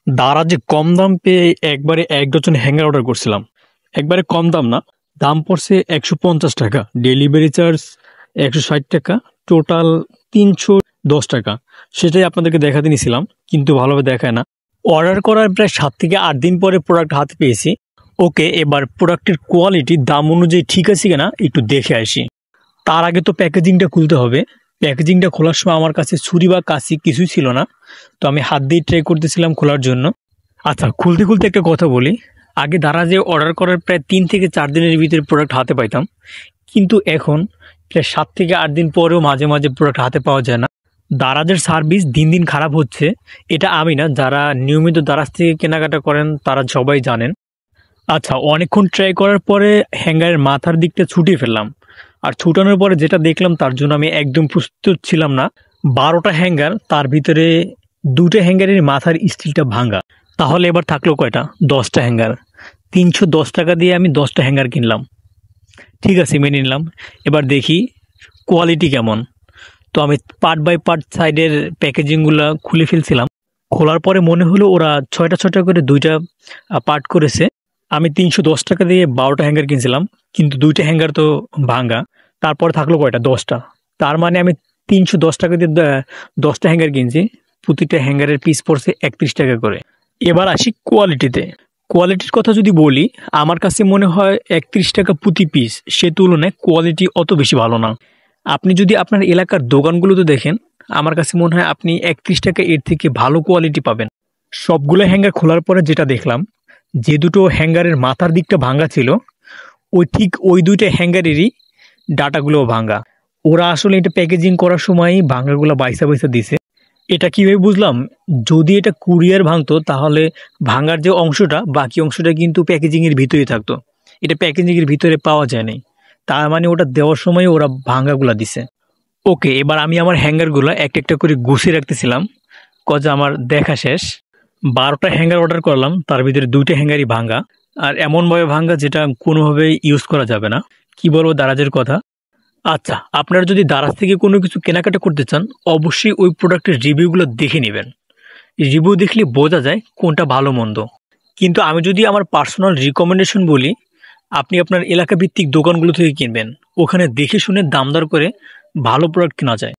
দারাজে কম দাম পেয়ে একবারে ১ ডজন হ্যাঙ্গার অর্ডার করছিলাম। একবারে কম দাম না, দাম পড়ছে ৳১৫০, ডেলিভারি চার্জ ৳১৬০, টোটাল ৳৩১০। সেটাই আপনাদেরকে দেখাতে নিছিলাম, কিন্তু ভালোভাবে দেখায় না। অর্ডার করার প্রায় ৭ থেকে ৮ দিন পরে প্রোডাক্ট হাতে পেয়েছি। ওকে, এবার প্রোডাক্টের কোয়ালিটি দাম অনুযায়ী ঠিক আছে কিনা একটু দেখে আসি। তার আগে তো প্যাকেজিংটা খুলতে হবে। প্যাকেজিংটা খোলার সময় আমার কাছে ছুরি বা কাঁচি কিছুই ছিল না, তো আমি হাত দিয়ে ট্রাই করতেছিলাম খোলার জন্য। আচ্ছা, খুলতে খুলতে একটা কথা বলি। আগে দারাজে অর্ডার করার প্রায় ৩ থেকে ৪ দিনের ভিতরে প্রোডাক্ট হাতে পাইতাম, কিন্তু এখন প্রায় ৭ থেকে ৮ দিন পরেও মাঝে মাঝে প্রোডাক্ট হাতে পাওয়া যায় না। দারাজের সার্ভিস দিন দিন খারাপ হচ্ছে, এটা আমি না, যারা নিয়মিত দারাজ থেকে কেনাকাটা করেন তারা সবাই জানেন। আচ্ছা, অনেকক্ষণ ট্রাই করার পরে হ্যাঙ্গারের মাথার দিকটা ছুটিয়ে ফেললাম। আর ছুটানোর পরে যেটা দেখলাম তার জন্য আমি একদম প্রস্তুত ছিলাম না। ১২টা হ্যাঙ্গার, তার ভিতরে ২টা হ্যাঙ্গারের মাথার স্টিলটা ভাঙা। তাহলে এবার থাকলো কয়টা? ১০টা হ্যাঙ্গার। ৳৩১০ দিয়ে আমি ১০টা হ্যাঙ্গার কিনলাম। ঠিক আছে, মেনে নিলাম। এবার দেখি কোয়ালিটি কেমন। তো আমি পার্ট বাই পার্ট সাইডের প্যাকেজিংগুলো খুলে ফেলছিলাম। খোলার পরে মনে হলো ওরা ৬টা ৬টা করে ২টা পার্ট করেছে। আমি ৳৩১০ দিয়ে ১২টা হ্যাঙ্গার কিনছিলাম, কিন্তু ২টা হ্যাঙ্গার তো ভাঙা। তারপরে থাকলো কয়টা? ১০টা। তার মানে আমি ৳৩১০ দিয়ে ১০টা হ্যাঙ্গার কিনছি। প্রতিটা হ্যাঙ্গারের পিস পড়ছে ৳৩১ করে। এবার আসি কোয়ালিটিতে। কোয়ালিটির কথা যদি বলি, আমার কাছে মনে হয় ৳৩১ প্রতি পিস, সে তুলনায় কোয়ালিটি অত বেশি ভালো না। আপনি যদি আপনার এলাকার দোকানগুলোতে দেখেন, আমার কাছে মনে হয় আপনি ৳৩১ এর থেকে ভালো কোয়ালিটি পাবেন। সবগুলো হ্যাঙ্গার খোলার পরে যেটা দেখলাম, যে দুটো হ্যাঙ্গারের মাথার দিকটা ভাঙা ছিল, ঠিক ওই ২টা হ্যাঙ্গারেরই ডাটাগুলোও ভাঙা। ওরা আসলে এটা প্যাকেজিং করার সময়ই ভাঙাগুলা বাইসা বাইসা দিছে। এটা কিভাবে বুঝলাম? যদি এটা কুরিয়ার ভাঙতো তাহলে ভাঙার যে অংশটা, বাকি অংশটা কিন্তু প্যাকেজিংয়ের ভিতরেই থাকতো। এটা প্যাকেজিংয়ের ভিতরে পাওয়া যায় নাই। তার মানে ওটা দেওয়ার সময় ওরা ভাঙাগুলা দিছে। ওকে, এবার আমি আমার হ্যাঙ্গারগুলা একটা একটা করে গুছিয়ে রাখতেছিলাম। কজ আমার দেখা শেষ। ১২টা হ্যাঙ্গার অর্ডার করলাম, তার ভিতরে ২টা হ্যাঙ্গারই ভাঙা। আর এমনভাবে ভাঙা যেটা কোনোভাবেই ইউজ করা যাবে না। কি বলবো দারাজের কথা। আচ্ছা, আপনারা যদি দারাজ থেকে কোনো কিছু কেনাকাটা করতে চান, অবশ্যই ওই প্রোডাক্টের রিভিউগুলো দেখে নেবেন। রিভিউ দেখলে বোঝা যায় কোনটা ভালো মন্দ। কিন্তু আমি যদি আমার পার্সোনাল রিকমেন্ডেশন বলি, আপনি আপনার এলাকা ভিত্তিক দোকানগুলো থেকে কিনবেন। ওখানে দেখে শুনে দাম দর করে ভালো প্রোডাক্ট কেনা যায়।